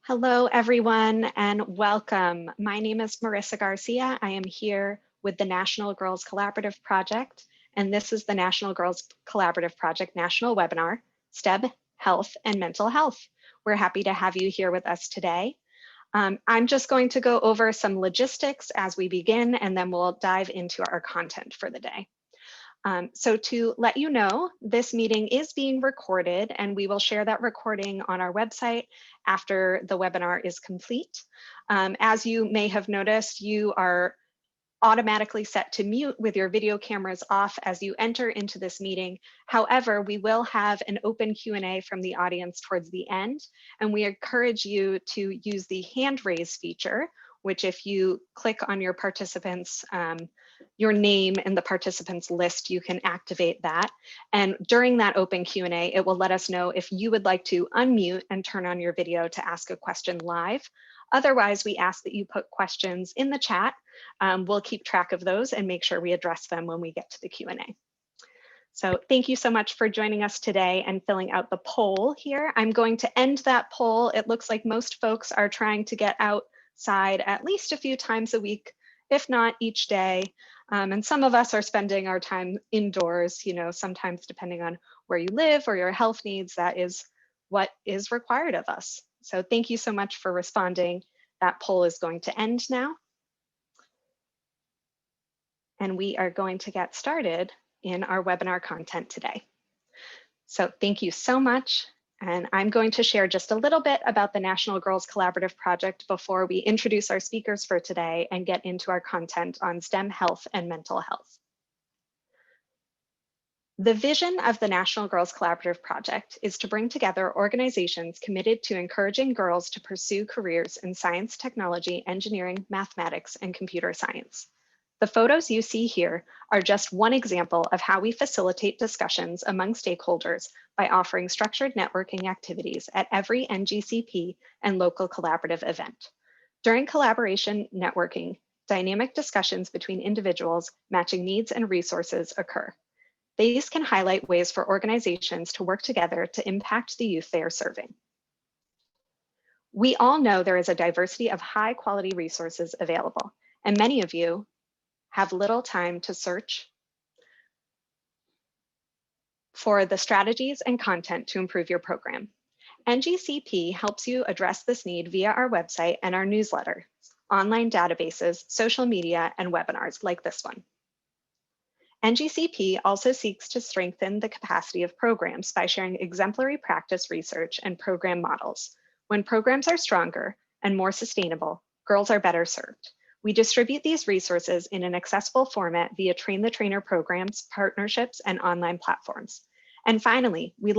Hello, everyone, and welcome. My name is Marissa Garcia. I am here with the National Girls Collaborative Project, and this is the National Girls Collaborative Project National Webinar, STEM, Health, and Mental Health. We're happy to have you here with us today. I'm just going to go over some logistics as we begin, and then we'll dive into our content for the day. So to let you know, this meeting is being recorded and we will share that recording on our website after the webinar is complete. As you may have noticed, you are automatically set to mute with your video cameras off as you enter into this meeting. However, we will have an open Q&A from the audience towards the end, and we encourage you to use the hand raise feature, which if you click on your participants, your name in the participants list, you can activate that. And during that open Q&A, it will let us know if you would like to unmute and turn on your video to ask a question live. Otherwise, we ask that you put questions in the chat. We'll keep track of those and make sure we address them when we get to the Q&A. So thank you so much for joining us today and filling out the poll here. I'm going to end that poll. It looks like most folks are trying to get outside at least a few times a week, if not each day. And some of us are spending our time indoors, sometimes depending on where you live or your health needs, that is what is required of us. So thank you so much for responding. That poll is going to end now. And we are going to get started in our webinar content today. So thank you so much. And I'm going to share just a little bit about the National Girls Collaborative Project before we introduce our speakers for today and get into our content on STEM health and mental health. The vision of the National Girls Collaborative Project is to bring together organizations committed to encouraging girls to pursue careers in science, technology, engineering, mathematics, and computer science. The photos you see here are just one example of how we facilitate discussions among stakeholders by offering structured networking activities at every NGCP and local collaborative event. During collaboration networking, dynamic discussions between individuals matching needs and resources occur. These can highlight ways for organizations to work together to impact the youth they are serving. We all know there is a diversity of high quality resources available, and many of you have little time to search for the strategies and content to improve your program. NGCP helps you address this need via our website and our newsletter, online databases, social media, and webinars like this one. NGCP also seeks to strengthen the capacity of programs by sharing exemplary practice research and program models. When programs are stronger and more sustainable, girls are better served. We distribute these resources in an accessible format via Train the Trainer programs, partnerships, and online platforms. And finally, we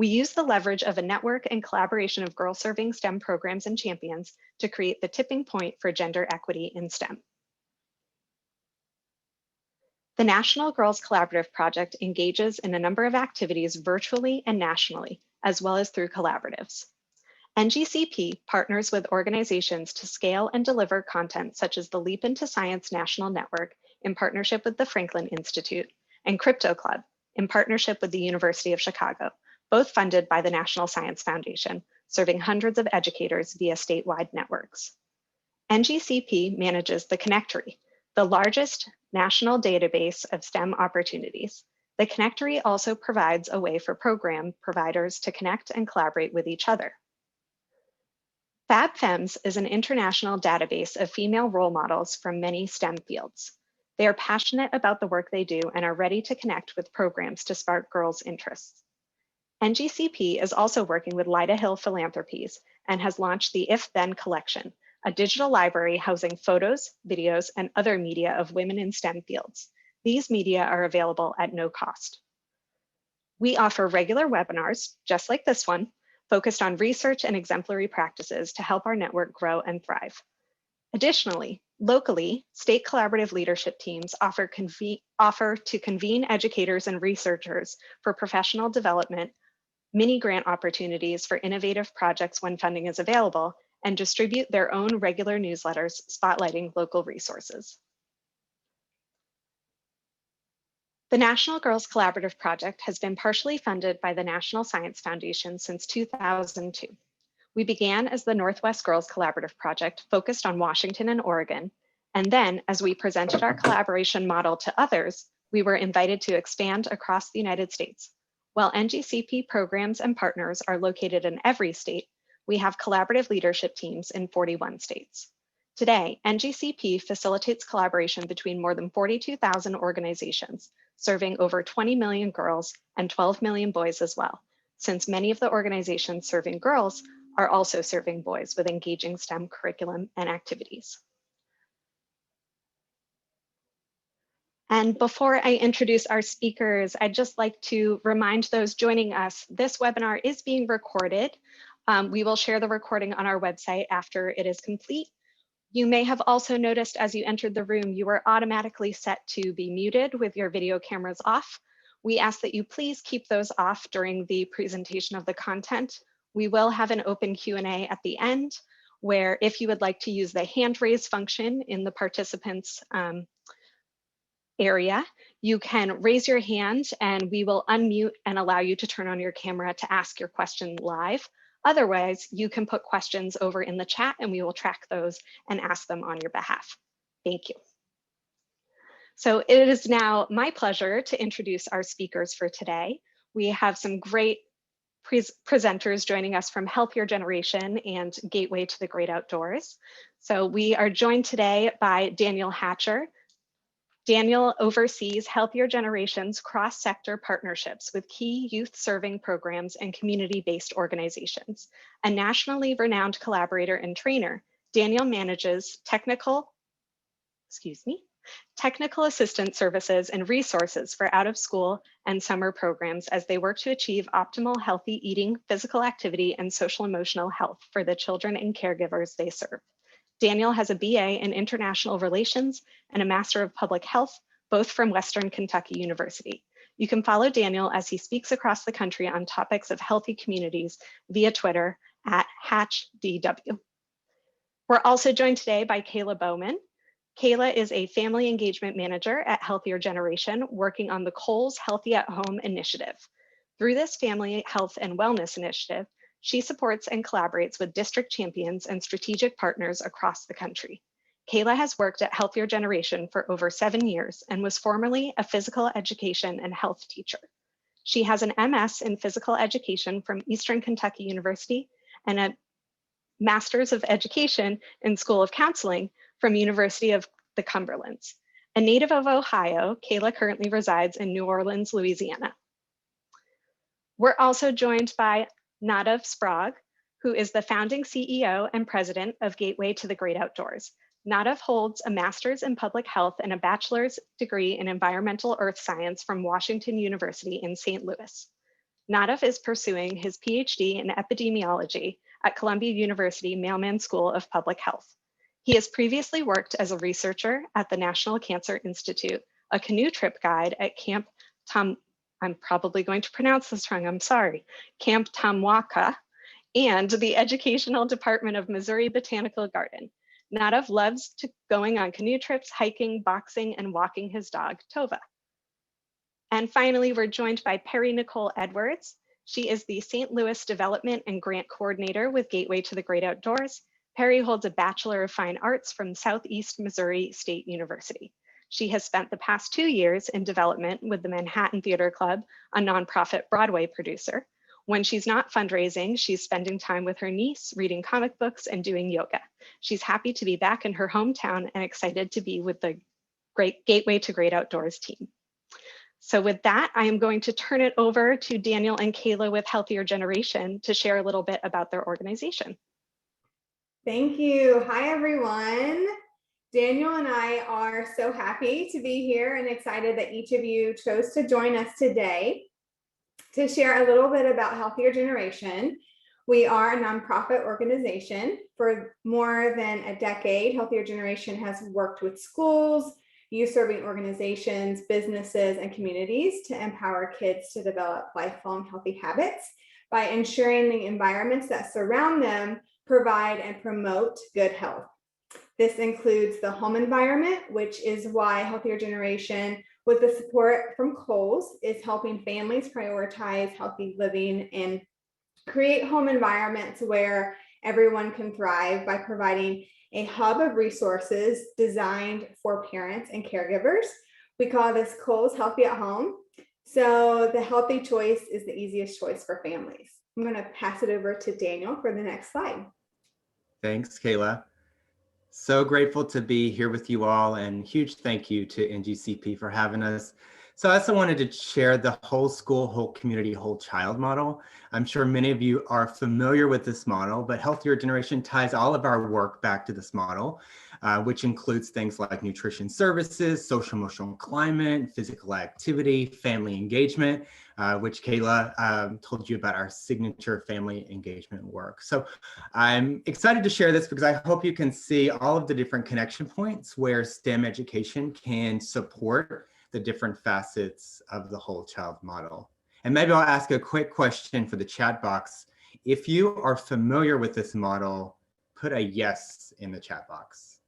use the leverage of a network and collaboration of girl-serving STEM programs and champions to create the tipping point for gender equity in STEM. The National Girls Collaborative Project engages in a number of activities virtually and nationally, as well as through collaboratives. NGCP partners with organizations to scale and deliver content such as the Leap into Science National Network in partnership with the Franklin Institute and Crypto Club in partnership with the University of Chicago, both funded by the National Science Foundation, serving hundreds of educators via statewide networks. NGCP manages the Connectory, the largest national database of STEM opportunities. The Connectory also provides a way for program providers to connect and collaborate with each other. FabFems is an international database of female role models from many STEM fields. They are passionate about the work they do and are ready to connect with programs to spark girls' interests. NGCP is also working with Lyda Hill Philanthropies and has launched the If Then Collection, a digital library housing photos, videos, and other media of women in STEM fields. These media are available at no cost. We offer regular webinars, just like this one, focused on research and exemplary practices to help our network grow and thrive. Additionally, locally, state collaborative leadership teams offer to convene educators and researchers for professional development, mini grant opportunities for innovative projects when funding is available, and distribute their own regular newsletters spotlighting local resources. The National Girls Collaborative Project has been partially funded by the National Science Foundation since 2002. We began as the Northwest Girls Collaborative Project focused on Washington and Oregon. And then as we presented our collaboration model to others, we were invited to expand across the United States. While NGCP programs and partners are located in every state, we have collaborative leadership teams in 41 states. Today, NGCP facilitates collaboration between more than 42,000 organizations, serving over 20 million girls and 12 million boys as well, since many of the organizations serving girls are also serving boys with engaging STEM curriculum and activities. And before I introduce our speakers, I'd just like to remind those joining us, this webinar is being recorded. We will share the recording on our website after it is complete. You may have also noticed as you entered the room, you were automatically set to be muted with your video cameras off. We ask that you please keep those off during the presentation of the content. We will have an open Q&A at the end, where if you would like to use the hand raise function in the participants area, you can raise your hand and we will unmute and allow you to turn on your camera to ask your question live. Otherwise, you can put questions over in the chat and we will track those and ask them on your behalf. Thank you. So it is now my pleasure to introduce our speakers for today. We have some great presenters joining us from Health Your Generation and Gateway to the Great Outdoors. So we are joined today by Daniel Hatcher. Daniel oversees Health Your Generation's cross-sector partnerships with key youth-serving programs and community-based organizations. A nationally renowned collaborator and trainer, Daniel manages technical assistance services and resources for out-of-school and summer programs as they work to achieve optimal healthy eating, physical activity, and social-emotional health for the children and caregivers they serve. Daniel has a BA in International Relations and a Master of Public Health, both from Western Kentucky University. You can follow Daniel as he speaks across the country on topics of healthy communities via Twitter at HatchDW. We're also joined today by Kayla Bowman. Kayla is a family engagement manager at Health Your Generation, working on the Kohl's Healthy at Home initiative. Through this family health and wellness initiative, she supports and collaborates with district champions and strategic partners across the country. Kayla has worked at Health Your Generation for over 7 years and was formerly a physical education and health teacher. She has an MS in physical education from Eastern Kentucky University and a Master's of Education in School of Counseling from University of the Cumberlands. A native of Ohio, Kayla currently resides in New Orleans, Louisiana. We're also joined by Nadav Sprague, who is the founding CEO and president of Gateway to the Great Outdoors. Nadav holds a master's in public health and a bachelor's degree in environmental earth science from Washington University in St. Louis. Nadav is pursuing his PhD in epidemiology at Columbia University Mailman School of Public Health. He has previously worked as a researcher at the National Cancer Institute, a canoe trip guide at Camp I'm probably going to pronounce this wrong, I'm sorry, Camp Tamwaka, and the Educational Department of Missouri Botanical Garden. Nadav loves going on canoe trips, hiking, boxing, and walking his dog, Tova. And finally, we're joined by Perry Nicole Edwards. She is the St. Louis Development and Grant Coordinator with Gateway to the Great Outdoors. Perry holds a Bachelor of Fine Arts from Southeast Missouri State University. She has spent the past 2 years in development with the Manhattan Theater Club, a nonprofit Broadway producer. When she's not fundraising, she's spending time with her niece, reading comic books, and doing yoga. She's happy to be back in her hometown and excited to be with the great Gateway to Great Outdoors team. So with that, I am going to turn it over to Daniel and Kayla with Health Your Generation to share a little bit about their organization. Thank you. Hi, everyone. Daniel and I are so happy to be here and excited that each of you chose to join us today to share a little bit about Health Your Generation. We are a nonprofit organization. For more than a decade, Health Your Generation has worked with schools, youth-serving organizations, businesses, and communities to empower kids to develop lifelong healthy habits by ensuring the environments that surround them provide and promote good health. This includes the home environment, which is why Health Your Generation, with the support from Kohl's, is helping families prioritize healthy living and create home environments where everyone can thrive by providing a hub of resources designed for parents and caregivers. We call this Kohl's Healthy at Home. So the healthy choice is the easiest choice for families. I'm going to pass it over to Daniel for the next slide. Thanks, Kayla. So grateful to be here with you all, and huge thank you to NGCP for having us. So I also wanted to share the whole school, whole community, whole child model. I'm sure many of you are familiar with this model, but Healthier Generation ties all of our work back to this model, which includes things like nutrition services, social emotional climate, physical activity, family engagement, which Kayla told you about our signature family engagement work. So I'm excited to share this because I hope you can see all of the different connection points where STEM education can support the different facets of the whole child model. And maybe I'll ask a quick question for the chat box. If you are familiar with this model, put a yes in the chat box.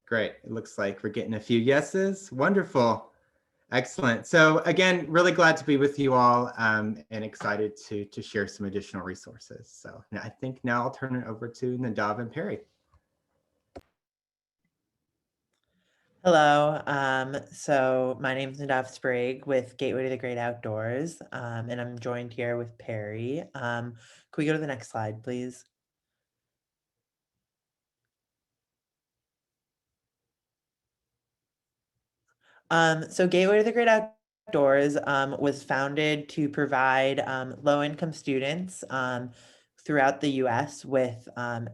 Great, it looks like we're getting a few yeses. Wonderful. Excellent. So again, really glad to be with you all and excited to share some additional resources. So I think now I'll turn it over to Nadav and Perry. Hello, so my name is Nadav Sprague with Gateway to the Great Outdoors, and I'm joined here with Perry. Can we go to the next slide, please? So Gateway to the Great Outdoors was founded to provide low-income students throughout the U.S. with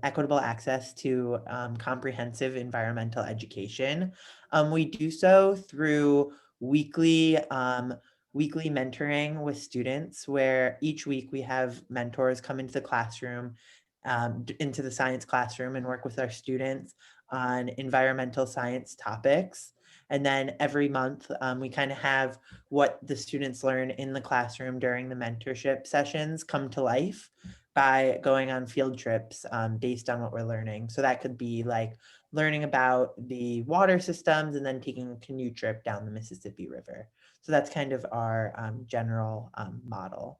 equitable access to comprehensive environmental education. We do so through weekly mentoring with students, where each week we have mentors come into the classroom, into the science classroom, and work with our students on environmental science topics. And then every month, we kind of have what the students learn in the classroom during the mentorship sessions come to life by going on field trips based on what we're learning. So that could be like learning about the water systems and then taking a canoe trip down the Mississippi River. So that's kind of our general model.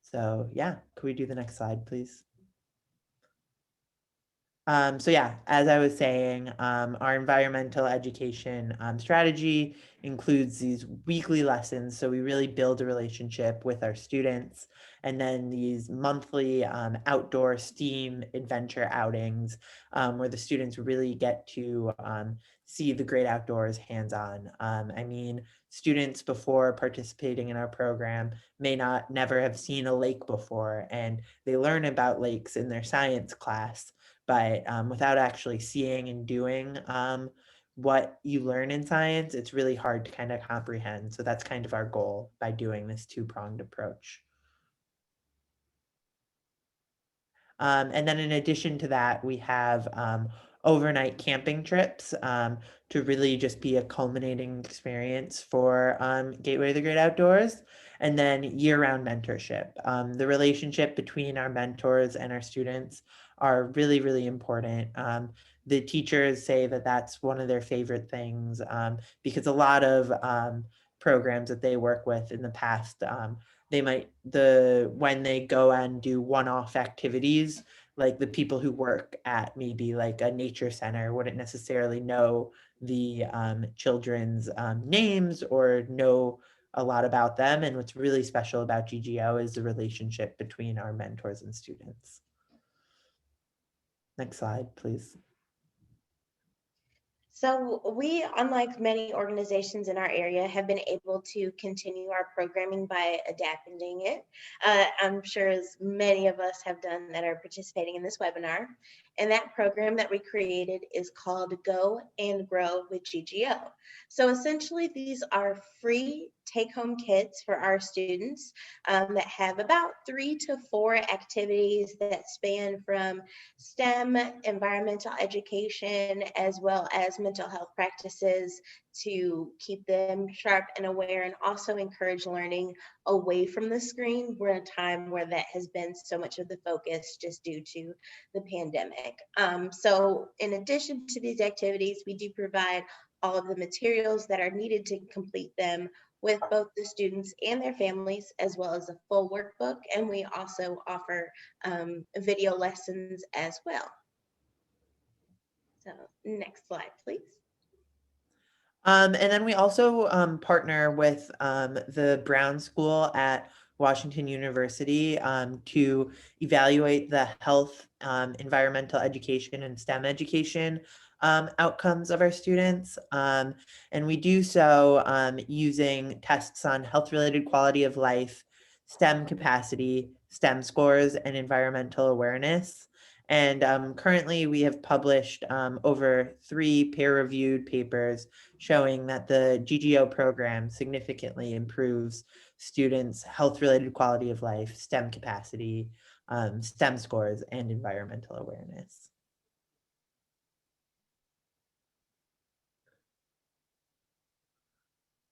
So yeah, could we do the next slide, please? So yeah, as I was saying, our environmental education strategy includes these weekly lessons. So we really build a relationship with our students, and then these monthly outdoor STEAM adventure outings where the students really get to see the great outdoors hands-on. I mean, students before participating in our program may never have seen a lake before, and they learn about lakes in their science class. But without actually seeing and doing what you learn in science, it's really hard to kind of comprehend. So that's kind of our goal by doing this two-pronged approach. And then in addition to that, we have overnight camping trips to really just be a culminating experience for Gateway to the Great Outdoors. And then year-round mentorship. The relationship between our mentors and our students are really, really important. The teachers say that that's one of their favorite things because a lot of programs that they work with in the past, when they go and do one-off activities, like the people who work at maybe like a nature center wouldn't necessarily know the children's names or know a lot about them. And what's really special about GGO is the relationship between our mentors and students. Next slide, please. So we, unlike many organizations in our area, have been able to continue our programming by adapting it. I'm sure as many of us have done that are participating in this webinar. And that program that we created is called Go and Grow with GGO. So essentially, these are free take-home kits for our students that have about 3 to 4 activities that span from STEM, environmental education, as well as mental health practices to keep them sharp and aware, and also encourage learning away from the screen. We're in a time where that has been so much of the focus just due to the pandemic. So in addition to these activities, we do provide all of the materials that are needed to complete them with both the students and their families, as well as a full workbook. And we also offer video lessons as well. So next slide, please. And then we also partner with the Brown School at Washington University to evaluate the health, environmental education, and STEM education outcomes of our students. And we do so using tests on health-related quality of life, STEM capacity, STEM scores, and environmental awareness. And currently we have published over 3 peer-reviewed papers showing that the GGO program significantly improves students' health-related quality of life, STEM capacity, STEM scores, and environmental awareness.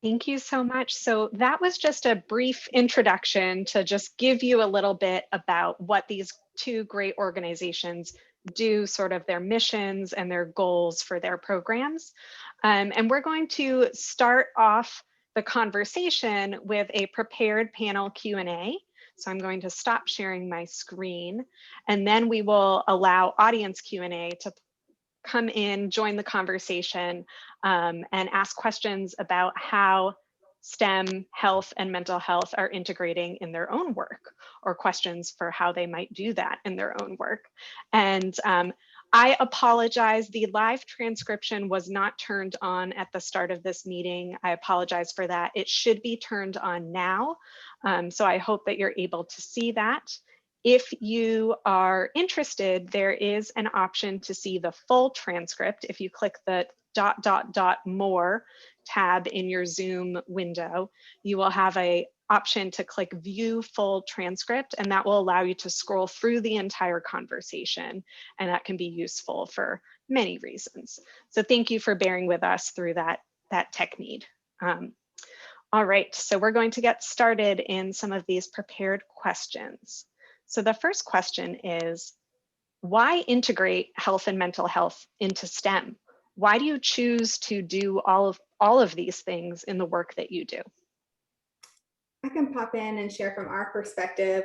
Thank you so much. So that was just a brief introduction to just give you a little bit about what these two great organizations do, sort of their missions and their goals for their programs. And we're going to start off the conversation with a prepared panel Q&A. So I'm going to stop sharing my screen, and then we will allow audience Q&A to come in, join the conversation, and ask questions about how STEM, health, and mental health are integrating in their own work, or questions for how they might do that in their own work. And I apologize, the live transcription was not turned on at the start of this meeting. I apologize for that. It should be turned on now. So I hope that you're able to see that. If you are interested, there is an option to see the full transcript. If you click the ... more tab in your Zoom window, you will have an option to click view full transcript, and that will allow you to scroll through the entire conversation, and that can be useful for many reasons. So thank you for bearing with us through that tech need. All right, so we're going to get started in some of these prepared questions. So the first question is, why integrate health and mental health into STEM? Why do you choose to do all of these things in the work that you do? I can pop in and share from our perspective.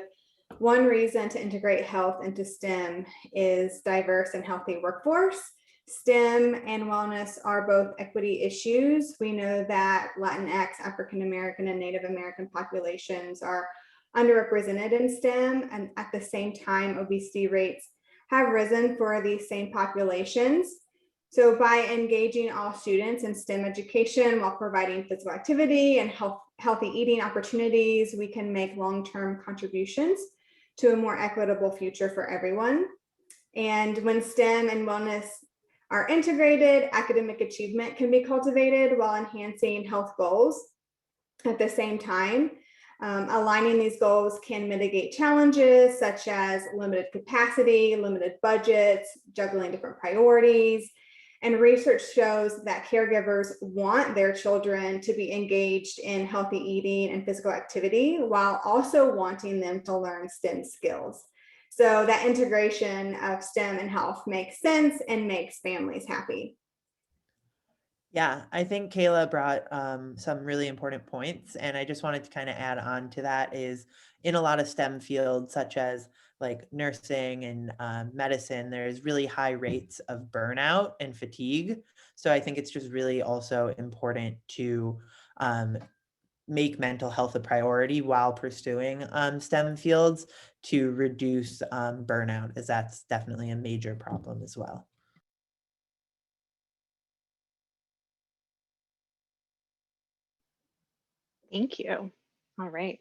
One reason to integrate health into STEM is diverse and healthy workforce. STEM and wellness are both equity issues. We know that Latinx, African American, and Native American populations are underrepresented in STEM, and at the same time, obesity rates have risen for these same populations. So by engaging all students in STEM education while providing physical activity and healthy eating opportunities, we can make long-term contributions to a more equitable future for everyone. And when STEM and wellness are integrated, academic achievement can be cultivated while enhancing health goals at the same time. Aligning these goals can mitigate challenges such as limited capacity, limited budgets, juggling different priorities. And research shows that caregivers want their children to be engaged in healthy eating and physical activity while also wanting them to learn STEM skills. So that integration of STEM and health makes sense and makes families happy. Yeah, I think Kayla brought some really important points, and I just wanted to kind of add on to that is in a lot of STEM fields, such as like nursing and medicine, there's really high rates of burnout and fatigue. So I think it's just really also important to make mental health a priority while pursuing STEM fields to reduce burnout, as that's definitely a major problem as well. Thank you. All right.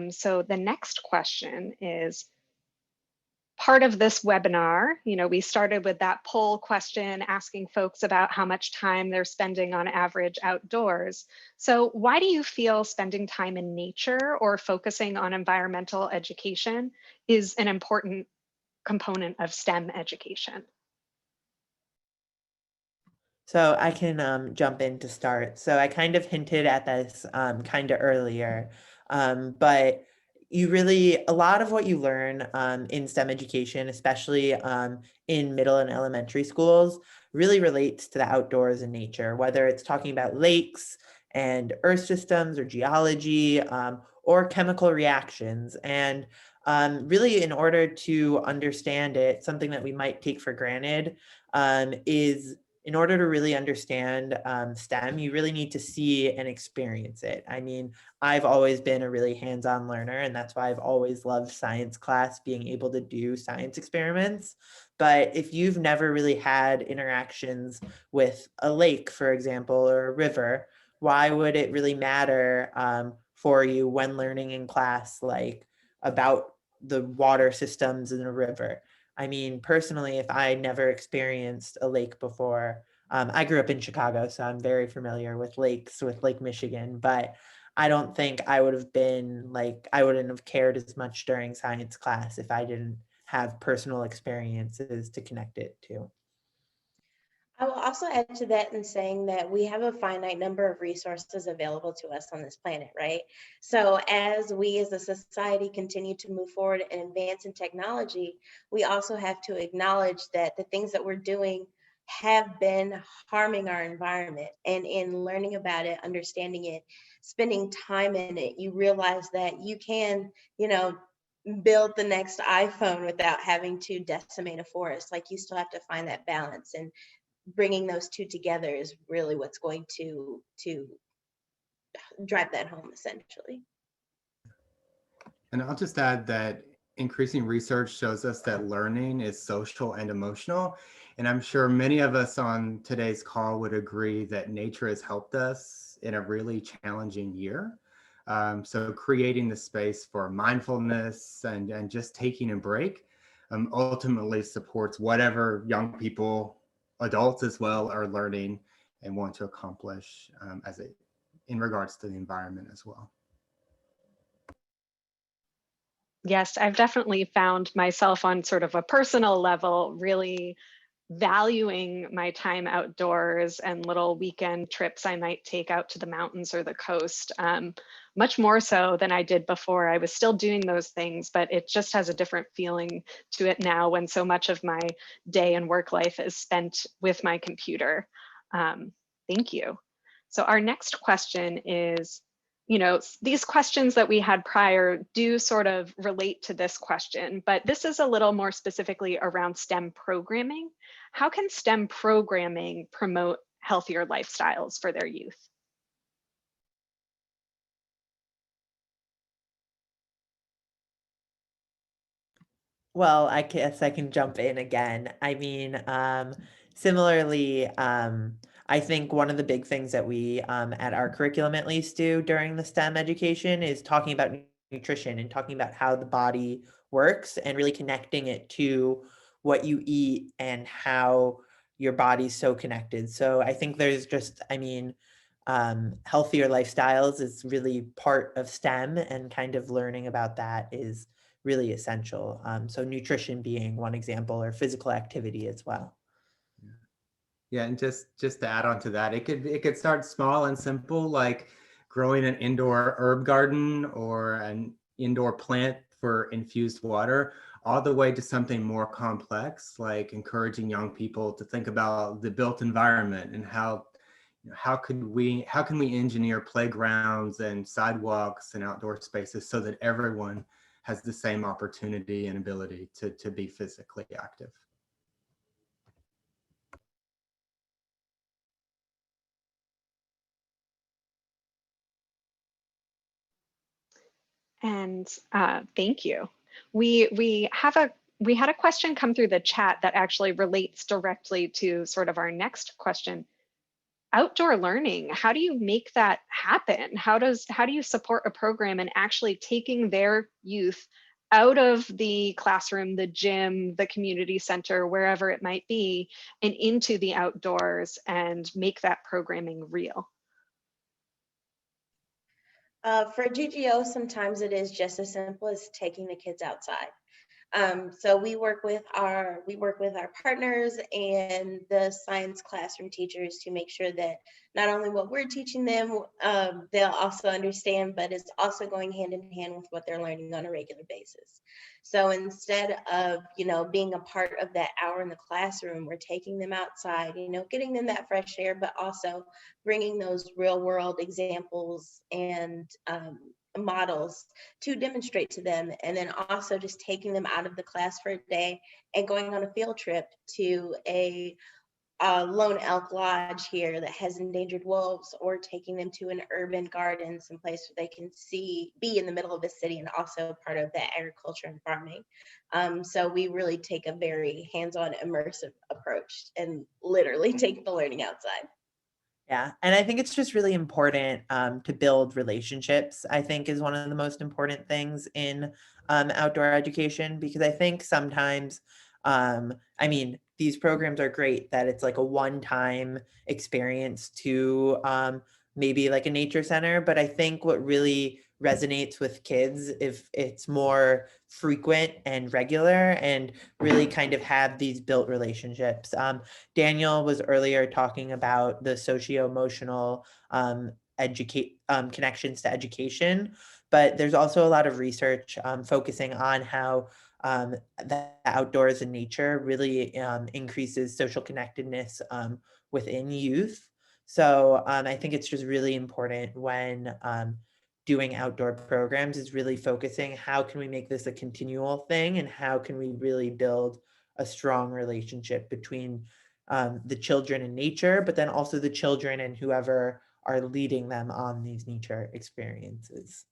So the next question is, part of this webinar, we started with that poll question asking folks about how much time they're spending on average outdoors. So why do you feel spending time in nature or focusing on environmental education is an important component of STEM education? So I can jump in to start. So I kind of hinted at this kind of earlier, but a lot of what you learn in STEM education, especially in middle and elementary schools, really relates to the outdoors and nature, whether it's talking about lakes and earth systems or geology or chemical reactions. And really, in order to understand it, something that we might take for granted is, in order to really understand STEM, you really need to see and experience it. I mean, I've always been a really hands-on learner, and that's why I've always loved science class, being able to do science experiments. But if you've never really had interactions with a lake, for example, or a river, why would it really matter for you when learning in class, like about the water systems in a river? I mean, personally, if I never experienced a lake before, I grew up in Chicago, so I'm very familiar with lakes, with Lake Michigan, but I don't think I would have been like, I wouldn't have cared as much during science class if I didn't have personal experiences to connect it to. I will also add to that in saying that we have a finite number of resources available to us on this planet, right? So as we as a society continue to move forward and advance in technology, we also have to acknowledge that the things that we're doing have been harming our environment. And in learning about it, understanding it, spending time in it, you realize that you can, build the next iPhone without having to decimate a forest. Like, you still have to find that balance, and bringing those two together is really what's going to drive that home, essentially. And I'll just add that increasing research shows us that learning is social and emotional. And I'm sure many of us on today's call would agree that nature has helped us in a really challenging year. So creating the space for mindfulness and just taking a break ultimately supports whatever young people, adults as well, are learning and want to accomplish in regards to the environment as well. Yes, I've definitely found myself on sort of a personal level really valuing my time outdoors and little weekend trips I might take out to the mountains or the coast, much more so than I did before. I was still doing those things, but it just has a different feeling to it now when so much of my day and work life is spent with my computer. Thank you. So our next question is, these questions that we had prior do sort of relate to this question, but this is a little more specifically around STEM programming. How can STEM programming promote healthier lifestyles for their youth? Well, I guess I can jump in again. I mean, similarly, I think one of the big things that we at our curriculum at least do during the STEM education is talking about nutrition and talking about how the body works and really connecting it to what you eat and how your body's so connected. So I think there's just, I mean, healthier lifestyles is really part of STEM, and kind of learning about that is really essential. So nutrition being one example, or physical activity as well. Yeah, and just to add on to that, it could start small and simple, like growing an indoor herb garden or an indoor plant for infused water, all the way to something more complex, like encouraging young people to think about the built environment and how can we engineer playgrounds and sidewalks and outdoor spaces so that everyone has the same opportunity and ability to be physically active. And thank you. We had a question come through the chat that actually relates directly to sort of our next question. Outdoor learning, how do you make that happen? How do you support a program in actually taking their youth out of the classroom, the gym, the community center, wherever it might be, and into the outdoors and make that programming real? For GGO, sometimes it is just as simple as taking the kids outside. So we work with our partners and the science classroom teachers to make sure that not only what we're teaching them, they'll also understand, but it's also going hand in hand with what they're learning on a regular basis. So instead of, being a part of that hour in the classroom, we're taking them outside, getting them that fresh air, but also bringing those real world examples and models to demonstrate to them, and then also just taking them out of the class for a day and going on a field trip to a lone elk lodge here that has endangered wolves, or taking them to an urban garden, someplace where they can be in the middle of the city and also part of the agriculture and farming. So we really take a very hands-on immersive approach and literally take the learning outside. Yeah, and I think it's just really important to build relationships, I think is one of the most important things in outdoor education, because I think sometimes, I mean, these programs are great that it's like a one-time experience to maybe like a nature center, but I think what really resonates with kids if it's more frequent and regular and really kind of have these built relationships. Daniel was earlier talking about the socio-emotional connections to education, but there's also a lot of research focusing on how the outdoors and nature really increases social connectedness within youth. So I think it's just really important when doing outdoor programs is really focusing how can we make this a continual thing, and how can we really build a strong relationship between the children and nature, but then also the children and whoever are leading them on these nature experiences.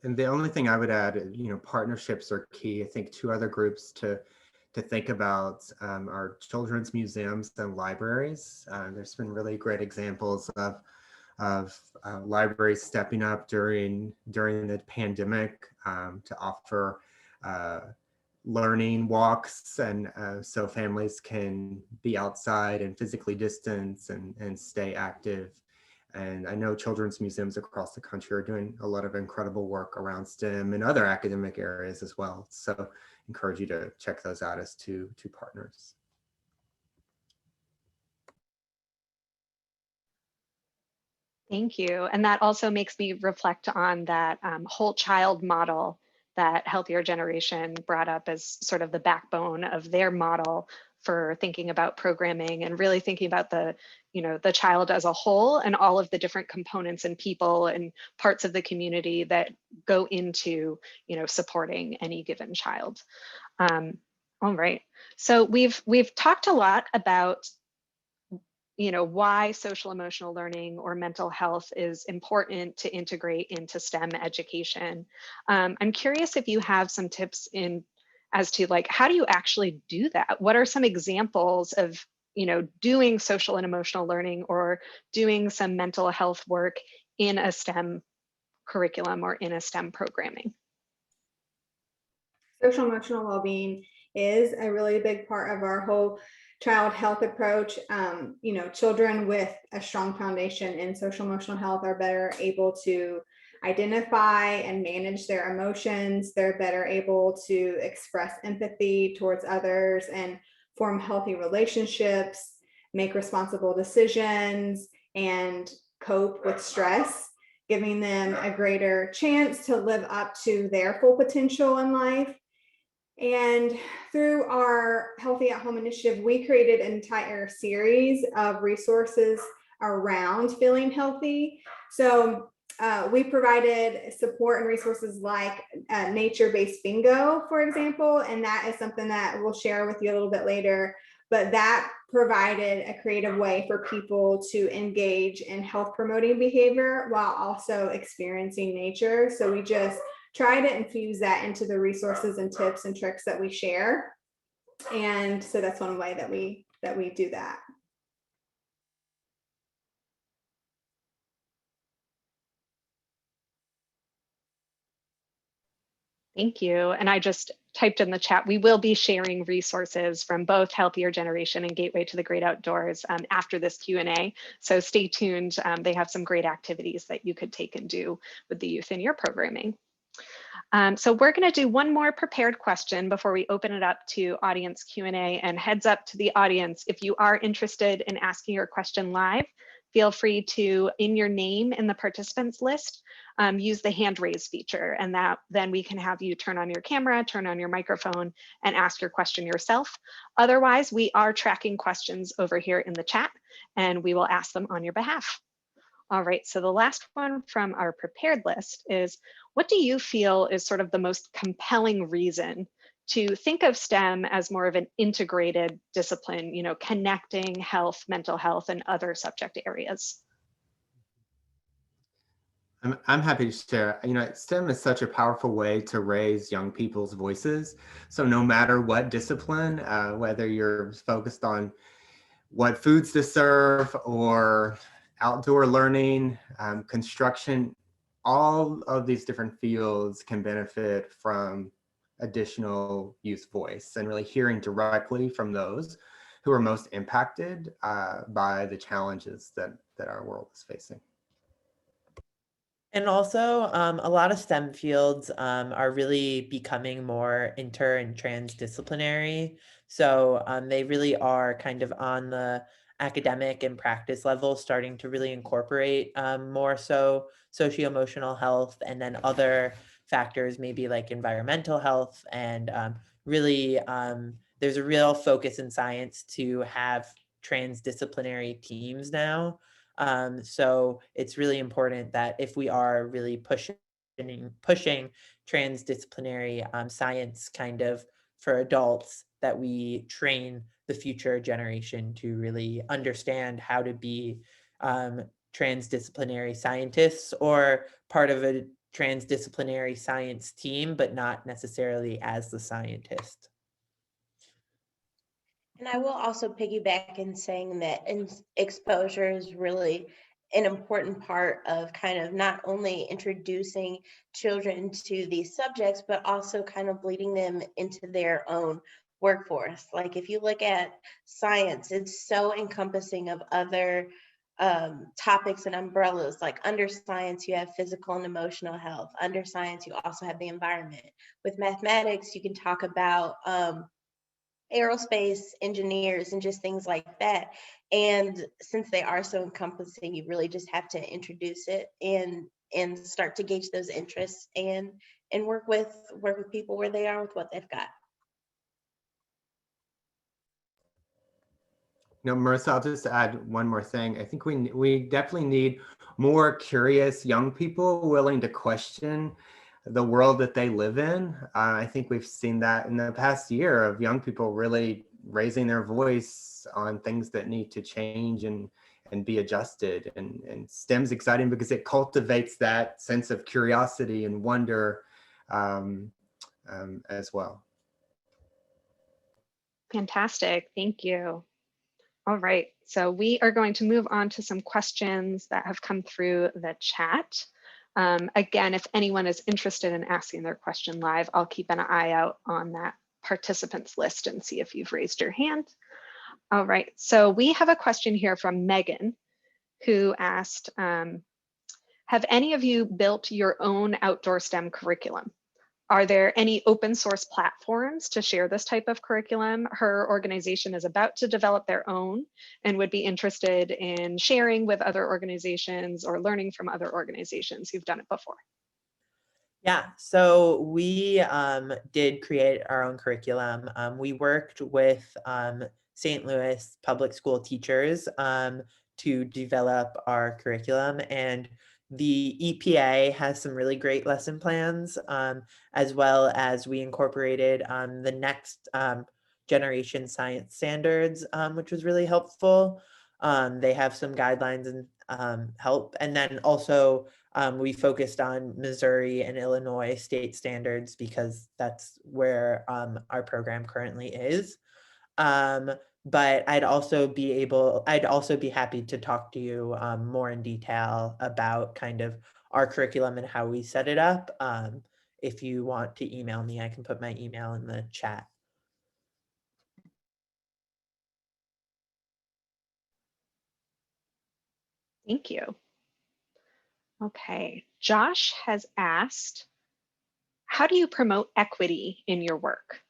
And the only thing I would add, partnerships are key. I think two other groups to think about are children's museums and libraries. There's been really great examples of libraries stepping up during the pandemic to offer learning walks, and so families can be outside and physically distance and stay active. And I know children's museums across the country are doing a lot of incredible work around STEM and other academic areas as well. So encourage you to check those out as two partners. Thank you. And that also makes me reflect on that whole child model that Healthier Generation brought up as sort of the backbone of their model for thinking about programming, and really thinking about the child as a whole and all of the different components and people and parts of the community that go into supporting any given child. All right. So we've talked a lot about why social emotional learning or mental health is important to integrate into STEM education. I'm curious if you have some tips as to how do you actually do that? What are some examples of doing social and emotional learning or doing some mental health work in a STEM curriculum or in a STEM programming? Social emotional well-being is a really big part of our whole child health approach. Children with a strong foundation in social emotional health are better able to identify and manage their emotions. They're better able to express empathy towards others and form healthy relationships, make responsible decisions, and cope with stress, giving them a greater chance to live up to their full potential in life. And through our Healthy at Home initiative, we created an entire series of resources around feeling healthy. So we provided support and resources like nature-based bingo, for example, and that is something that we'll share with you a little bit later. But that provided a creative way for people to engage in health promoting behavior while also experiencing nature. So we just try to infuse that into the resources and tips and tricks that we share. And so that's one way that we do that. Thank you. And I just typed in the chat, we will be sharing resources from both Healthier Generation and Gateway to the Great Outdoors after this Q&A. So stay tuned. They have some great activities that you could take and do with the youth in your programming. So we're going to do one more prepared question before we open it up to audience Q&A. And heads up to the audience, if you are interested in asking your question live, feel free to, in your name in the participants list, use the hand raise feature, and then we can have you turn on your camera, turn on your microphone, and ask your question yourself. Otherwise, we are tracking questions over here in the chat, and we will ask them on your behalf. All right, so the last one from our prepared list is, what do you feel is sort of the most compelling reason to think of STEM as more of an integrated discipline, you know, connecting health, mental health, and other subject areas? I'm happy to share. You know, STEM is such a powerful way to raise young people's voices. So no matter what discipline, whether you're focused on what foods to serve or outdoor learning, construction, all of these different fields can benefit from additional youth voice and really hearing directly from those who are most impacted by the challenges that our world is facing. And also, a lot of STEM fields are really becoming more inter and transdisciplinary. So they really are kind of on the academic and practice level, starting to really incorporate more so socio-emotional health, and then other factors, maybe like environmental health. And really, there's a real focus in science to have transdisciplinary teams now. So it's really important that if we are really pushing transdisciplinary science kind of for adults, that we train the future generation to really understand how to be transdisciplinary scientists or part of a transdisciplinary science team, but not necessarily as the scientist. And I will also piggyback in saying that exposure is really an important part of kind of not only introducing children to these subjects, but also kind of leading them into their own workforce. Like if you look at science, it's so encompassing of other topics and umbrellas. Like under science, you have physical and emotional health. Under science, you also have the environment. With mathematics, you can talk about aerospace engineers and just things like that. And since they are so encompassing, you really just have to introduce it and start to gauge those interests and work with people where they are with what they've got. You know, Marissa, I'll just add one more thing. I think we definitely need more curious young people willing to question the world that they live in. I think we've seen that in the past year of young people really raising their voice on things that need to change and be adjusted. And STEM's exciting because it cultivates that sense of curiosity and wonder as well. Fantastic, thank you. All right, so we are going to move on to some questions that have come through the chat. Again, if anyone is interested in asking their question live, I'll keep an eye out on that participants list and see if you've raised your hand. All right, so we have a question here from Megan, who asked, have any of you built your own outdoor STEM curriculum? Are there any open source platforms to share this type of curriculum? Her organization is about to develop their own and would be interested in sharing with other organizations or learning from other organizations who've done it before. Yeah, so we did create our own curriculum. We worked with St. Louis public school teachers to develop our curriculum, and the EPA has some really great lesson plans, as well as we incorporated the next generation science standards, which was really helpful. They have some guidelines and help, and then also we focused on Missouri and Illinois state standards because that's where our program currently is. But I'd also be happy to talk to you more in detail about kind of our curriculum and how we set it up. If you want to email me, I can put my email in the chat. Thank you. Okay, Josh has asked, how do you promote equity in your work?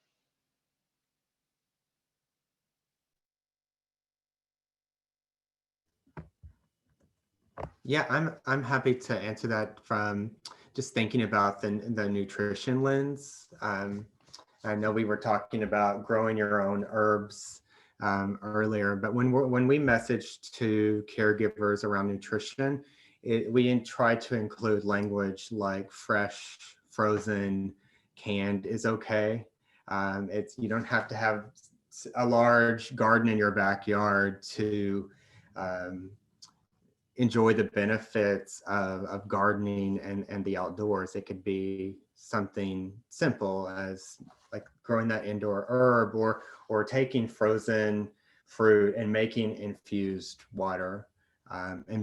Yeah, I'm happy to answer that from just thinking about the nutrition lens. I know we were talking about growing your own herbs earlier, but when we messaged to caregivers around nutrition, we try to include language like fresh, frozen, canned is okay. You don't have to have a large garden in your backyard to enjoy the benefits of gardening and the outdoors. It could be something simple as like growing that indoor herb, or taking frozen fruit and making infused water,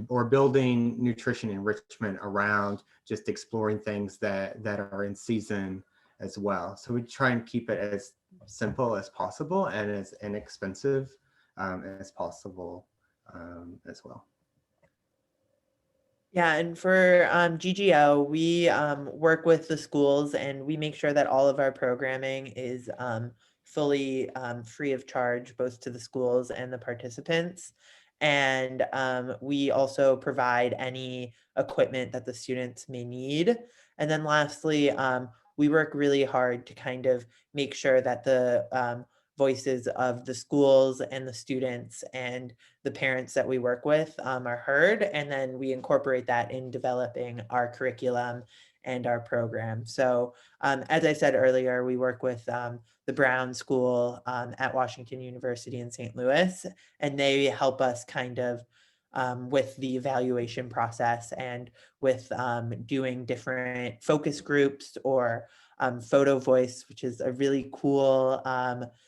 or building nutrition enrichment around just exploring things that are in season as well. So we try and keep it as simple as possible and as inexpensive as possible as well. Yeah, and for GGO, we work with the schools and we make sure that all of our programming is fully free of charge, both to the schools and the participants. And we also provide any equipment that the students may need. And then lastly, we work really hard to kind of make sure that the voices of the schools and the students and the parents that we work with are heard, and then we incorporate that in developing our curriculum and our program. So as I said earlier, we work with the Brown School at Washington University in St. Louis, and they help us kind of with the evaluation process and with doing different focus groups or photo voice, which is a really cool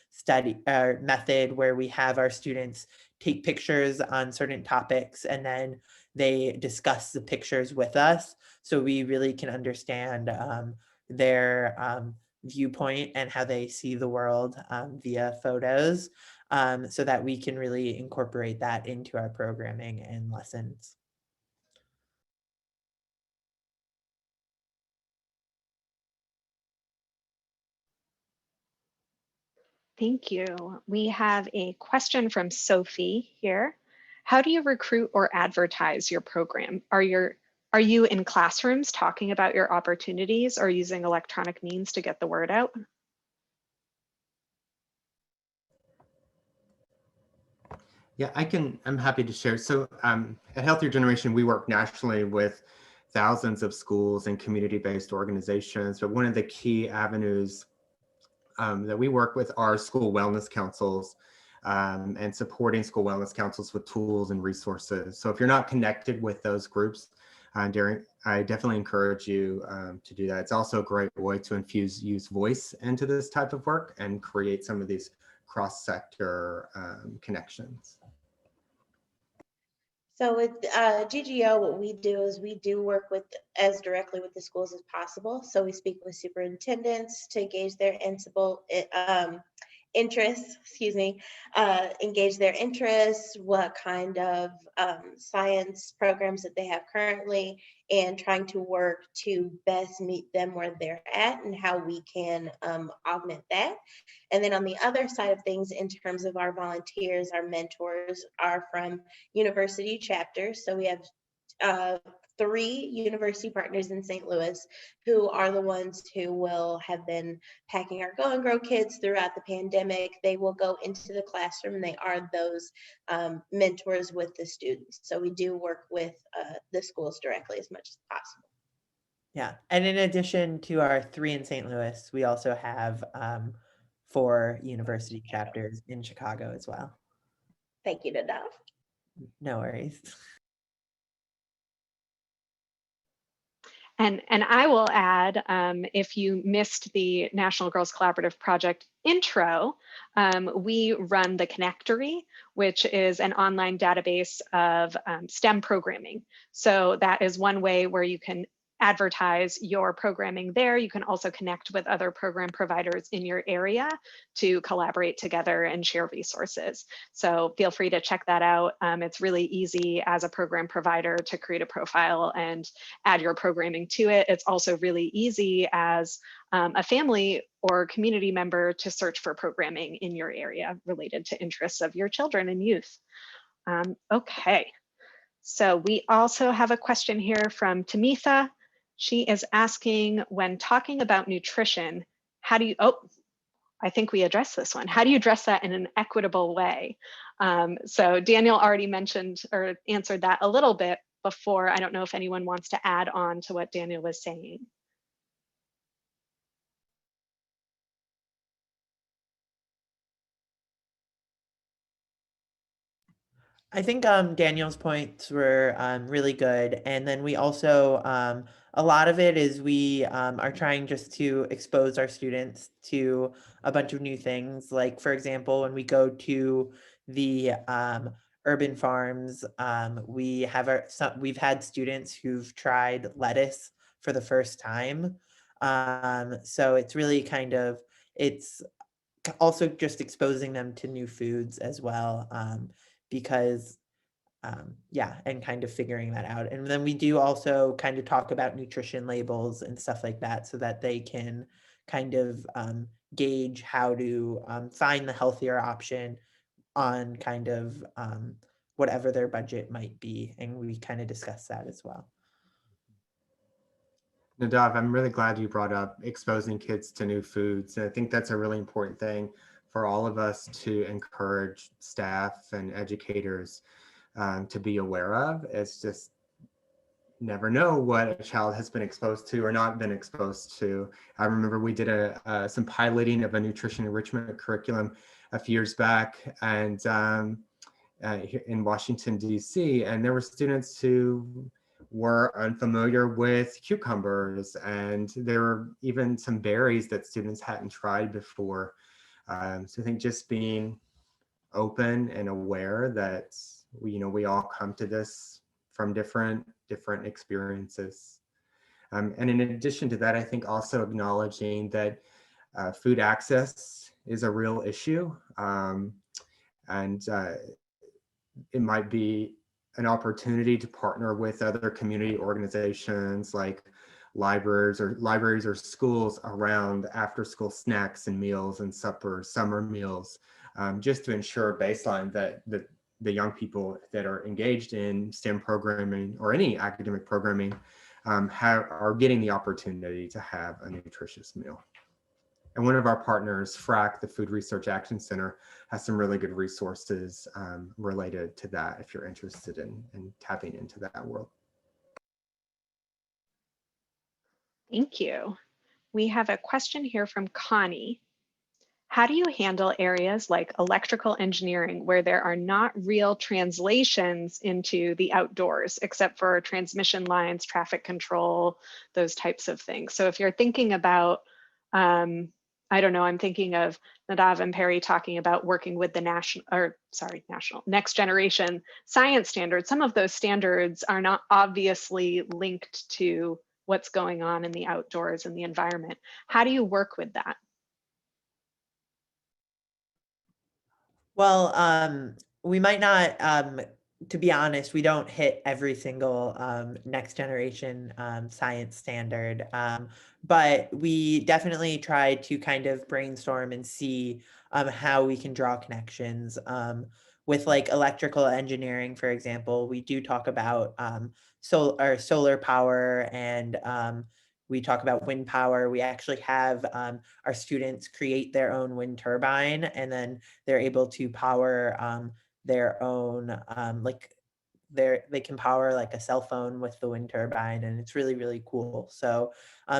study method where we have our students take pictures on certain topics and then they discuss the pictures with us. So we really can understand their viewpoint and how they see the world via photos, so that we can really incorporate that into our programming and lessons. Thank you. We have a question from Sophie here. How do you recruit or advertise your program? Are you in classrooms talking about your opportunities or using electronic means to get the word out? Yeah, I'm happy to share. So at Healthier Generation, we work nationally with thousands of schools and community-based organizations. But one of the key avenues that we work with are school wellness councils, and supporting school wellness councils with tools and resources. So if you're not connected with those groups, I definitely encourage you to do that. It's also a great way to use voice into this type of work and create some of these cross-sector connections. So with GGO, what we do is we do work with as directly with the schools as possible. So we speak with superintendents to gauge their interests, engage their interests, what kind of science programs that they have currently, and trying to work to best meet them where they're at and how we can augment that. And then on the other side of things, in terms of our volunteers, our mentors are from university chapters. So we have 3 university partners in St. Louis who are the ones who will have been packing our Go and Grow kits throughout the pandemic. They will go into the classroom and they are those mentors with the students. So we do work with the schools directly as much as possible. Yeah, and in addition to our 3 in St. Louis, we also have 4 university chapters in Chicago as well. Thank you, Nadav. No worries. And I will add, if you missed the National Girls Collaborative Project intro, we run the Connectory, which is an online database of STEM programming. So that is one way where you can advertise your programming there. You can also connect with other program providers in your area to collaborate together and share resources. So feel free to check that out. It's really easy as a program provider to create a profile and add your programming to it. It's also really easy as a family or community member to search for programming in your area related to interests of your children and youth. Okay, so we also have a question here from Tamitha. She is asking, when talking about nutrition, how do you, I think we addressed this one. How do you address that in an equitable way? So Daniel already mentioned or answered that a little bit before. I don't know if anyone wants to add on to what Daniel was saying. I think Daniel's points were really good. And then we also, a lot of it is we are trying just to expose our students to a bunch of new things. Like, for example, when we go to the urban farms, we've had students who've tried lettuce for the first time. So it's really kind of, it's also just exposing them to new foods as well. Because yeah, and kind of figuring that out. And then we do also kind of talk about nutrition labels and stuff like that so that they can kind of gauge how to find the healthier option on kind of whatever their budget might be. And we kind of discuss that as well. Nadav, I'm really glad you brought up exposing kids to new foods. And I think that's a really important thing for all of us to encourage staff and educators to be aware of. It's just never know what a child has been exposed to or not been exposed to. I remember we did some piloting of a nutrition enrichment curriculum a few years back, and in Washington, D.C., and there were students who were unfamiliar with cucumbers, and there were even some berries that students hadn't tried before. So I think just being open and aware that we all come to this from different experiences. And in addition to that, I think also acknowledging that food access is a real issue. And it might be an opportunity to partner with other community organizations like libraries or schools around after school snacks and meals and suppers, summer meals, just to ensure baseline that the young people that are engaged in STEM programming or any academic programming are getting the opportunity to have a nutritious meal. And one of our partners, FRAC, the Food Research Action Center, has some really good resources related to that if you're interested in tapping into that world. Thank you. We have a question here from Connie. How do you handle areas like electrical engineering where there are not real translations into the outdoors, except for transmission lines, traffic control, those types of things? So if you're thinking about, I don't know, I'm thinking of Nadav and Perry talking about working with the next generation science standards. Some of those standards are not obviously linked to what's going on in the outdoors and the environment. How do you work with that? Well, we might not, to be honest, we don't hit every single next generation science standard, but we definitely try to kind of brainstorm and see how we can draw connections. With like electrical engineering, for example, we do talk about solar power, and we talk about wind power. We actually have our students create their own wind turbine, and then they're able to power their own they can power like a cell phone with the wind turbine, and it's really, really cool. So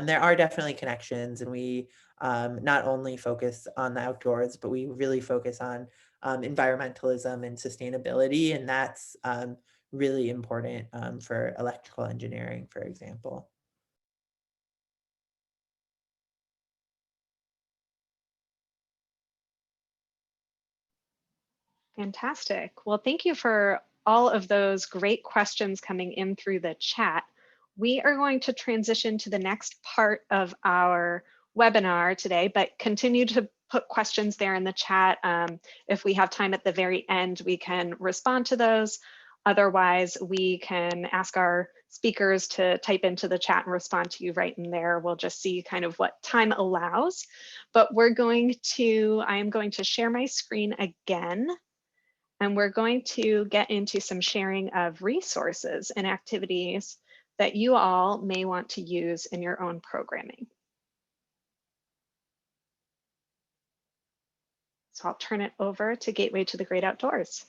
there are definitely connections, and we not only focus on the outdoors, but we really focus on environmentalism and sustainability, and that's really important for electrical engineering, for example. Fantastic. Well, thank you for all of those great questions coming in through the chat. We are going to transition to the next part of our webinar today, but continue to put questions there in the chat. If we have time at the very end, we can respond to those. Otherwise, we can ask our speakers to type into the chat and respond to you right in there. We'll just see kind of what time allows. But I am going to share my screen again. And we're going to get into some sharing of resources and activities that you all may want to use in your own programming. So I'll turn it over to Gateway to the Great Outdoors.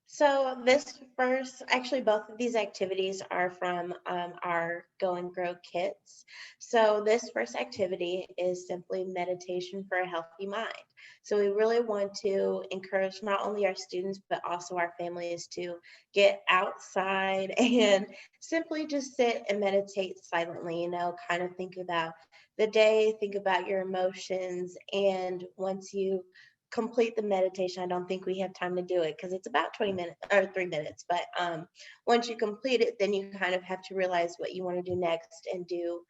So actually both of these activities are from our Go and Grow kits. So this first activity is simply meditation for a healthy mind. So we really want to encourage not only our students, but also our families to get outside and simply just sit and meditate silently, kind of think about the day, think about your emotions. And once you complete the meditation, I don't think we have time to do it because it's about 20 minutes or 3 minutes, but once you complete it, then you kind of have to realize what you want to do next and do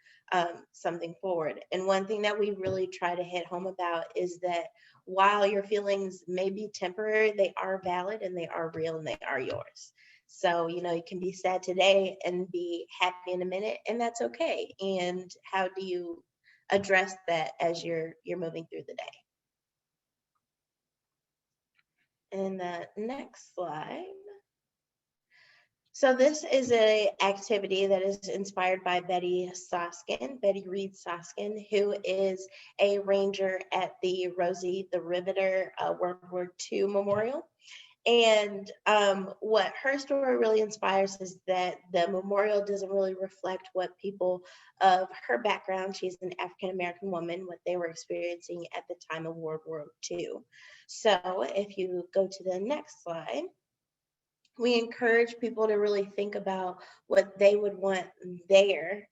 something forward. And one thing that we really try to hit home about is that while your feelings may be temporary, they are valid and they are real and they are yours. So, you can be sad today and be happy in a minute, and that's okay. And how do you address that as you're moving through the day? And the next slide. So this is an activity that is inspired by Betty Reed Soskin, who is a ranger at the Rosie the Riveter World War II Memorial. And what her story really inspires is that the memorial doesn't really reflect what people of her background, she's an African-American woman, what they were experiencing at the time of World War II. So if you go to the next slide, we encourage people to really think about what they would want their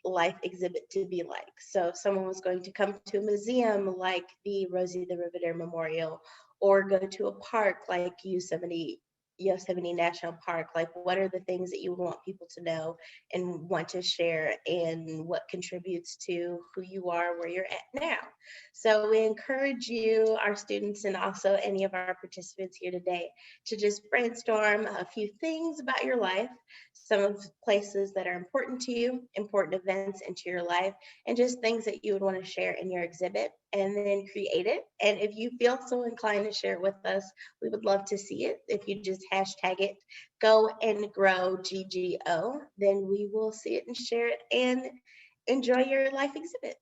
life exhibit to be like. So if someone was going to come to a museum like the Rosie the Riveter Memorial, or go to a park like Yosemite National Park, like what are the things that you would want people to know and want to share, and what contributes to who you are, where you're at now. So we encourage you, our students, and also any of our participants here today, to just brainstorm a few things about your life, some of the places that are important to you, important events into your life, and just things that you would want to share in your exhibit, and then create it. And if you feel so inclined to share it with us, we would love to see it. If you just hashtag it Go and Grow GGO, then we will see it and share it and enjoy your life exhibit.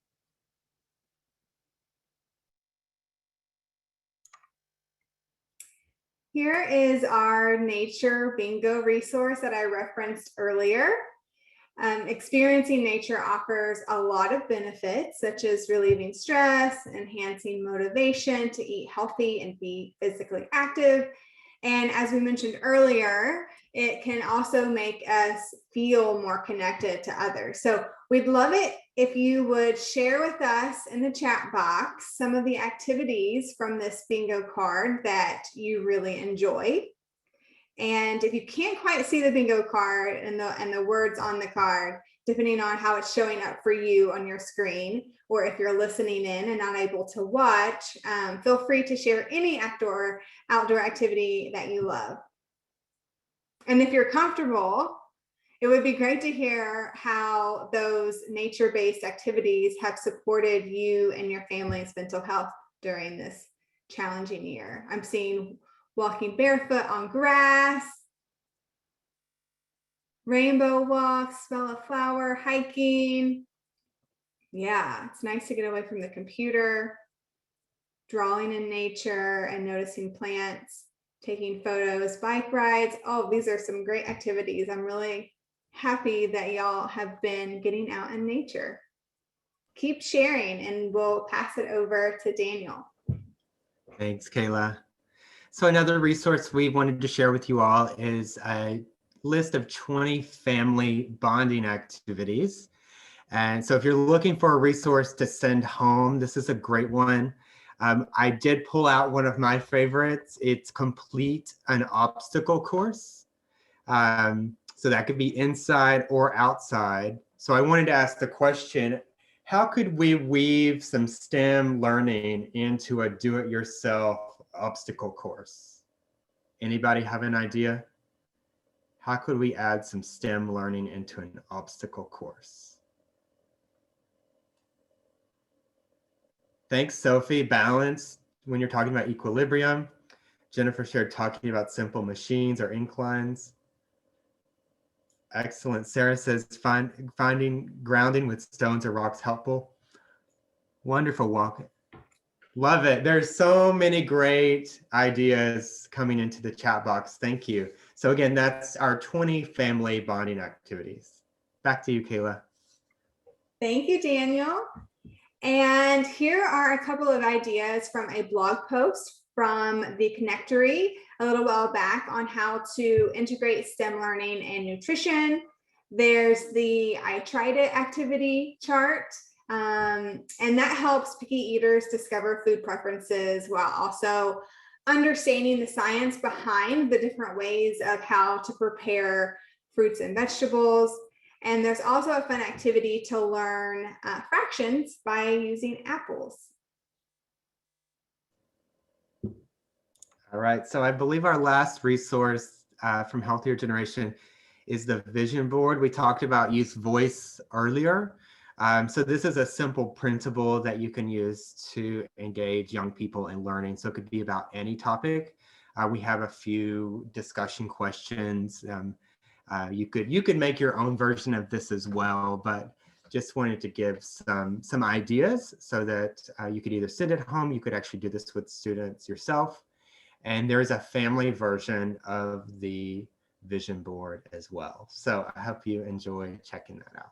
Here is our nature bingo resource that I referenced earlier. Experiencing nature offers a lot of benefits, such as relieving stress, enhancing motivation to eat healthy and be physically active. And as we mentioned earlier, it can also make us feel more connected to others. So we'd love it if you would share with us in the chat box some of the activities from this bingo card that you really enjoy. And if you can't quite see the bingo card and the words on the card, depending on how it's showing up for you on your screen, or if you're listening in and not able to watch, feel free to share any outdoor activity that you love. And if you're comfortable, it would be great to hear how those nature-based activities have supported you and your family's mental health during this challenging year. I'm seeing walking barefoot on grass, rainbow walks, smell a flower, hiking. Yeah, it's nice to get away from the computer, drawing in nature and noticing plants, taking photos, bike rides. Oh, these are some great activities. I'm really happy that y'all have been getting out in nature. Keep sharing, and we'll pass it over to Daniel. Thanks, Kayla. So another resource we wanted to share with you all is a list of 20 family bonding activities. And so if you're looking for a resource to send home, this is a great one. I did pull out one of my favorites. It's complete an obstacle course. So that could be inside or outside. So I wanted to ask the question, how could we weave some STEM learning into a do-it-yourself obstacle course? Anybody have an idea? How could we add some STEM learning into an obstacle course? Thanks, Sophie. Balance, when you're talking about equilibrium. Jennifer shared talking about simple machines or inclines. Excellent. Sarah says finding grounding with stones or rocks helpful. Wonderful walk. Love it. There's so many great ideas coming into the chat box. Thank you. So again, that's our 20 family bonding activities. Back to you, Kayla. Thank you, Daniel. And here are a couple of ideas from a blog post from the Connectory a little while back on how to integrate STEM learning and nutrition. There's the I Tried It activity chart, and that helps picky eaters discover food preferences while also understanding the science behind the different ways of how to prepare fruits and vegetables. And there's also a fun activity to learn fractions by using apples. All right, so I believe our last resource from Healthier Generation is the vision board. We talked about use voice earlier. So this is a simple printable that you can use to engage young people in learning. So it could be about any topic. We have a few discussion questions. You could make your own version of this as well, but just wanted to give some ideas so that you could either sit at home, you could actually do this with students yourself. And there's a family version of the vision board as well. So I hope you enjoy checking that out.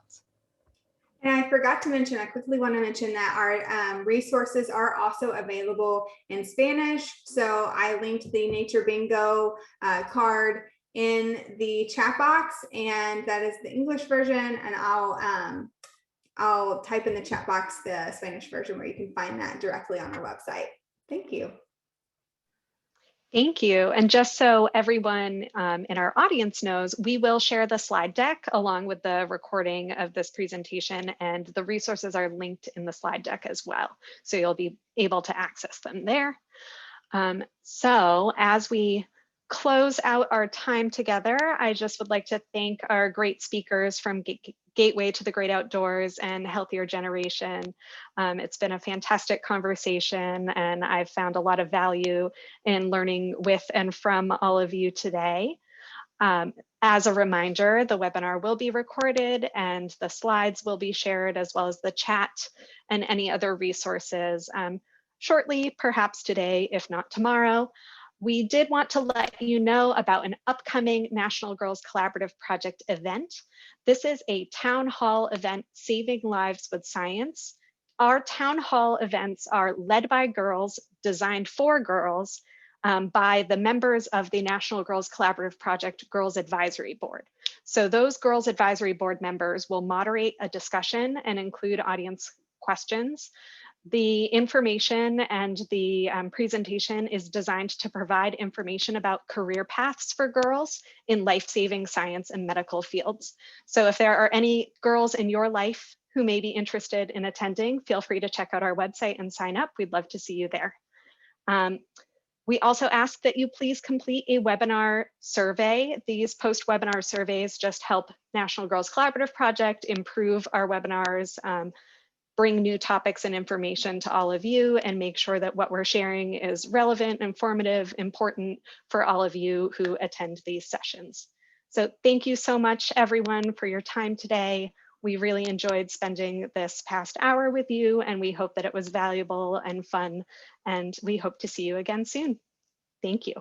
And I forgot to mention, I quickly want to mention that our resources are also available in Spanish. So I linked the Nature Bingo card in the chat box, and that is the English version. And I'll type in the chat box the Spanish version where you can find that directly on our website. Thank you. Thank you. And just so everyone in our audience knows, we will share the slide deck along with the recording of this presentation, and the resources are linked in the slide deck as well. So you'll be able to access them there. So as we close out our time together, I just would like to thank our great speakers from Gateway to the Great Outdoors and Healthier Generation. It's been a fantastic conversation, and I've found a lot of value in learning with and from all of you today. As a reminder, the webinar will be recorded and the slides will be shared, as well as the chat and any other resources shortly, perhaps today, if not tomorrow. We did want to let you know about an upcoming National Girls Collaborative Project event. This is a town hall event, Saving Lives with Science. Our town hall events are led by girls, designed for girls, by the members of the National Girls Collaborative Project Girls Advisory Board. So those Girls Advisory Board members will moderate a discussion and include audience questions. The information and the presentation is designed to provide information about career paths for girls in life-saving science and medical fields. So if there are any girls in your life who may be interested in attending, feel free to check out our website and sign up. We'd love to see you there. We also ask that you please complete a webinar survey. These post-webinar surveys just help National Girls Collaborative Project improve our webinars, bring new topics and information to all of you, and make sure that what we're sharing is relevant, informative, important for all of you who attend these sessions. So thank you so much, everyone, for your time today. We really enjoyed spending this past hour with you, and we hope that it was valuable and fun, and we hope to see you again soon. Thank you.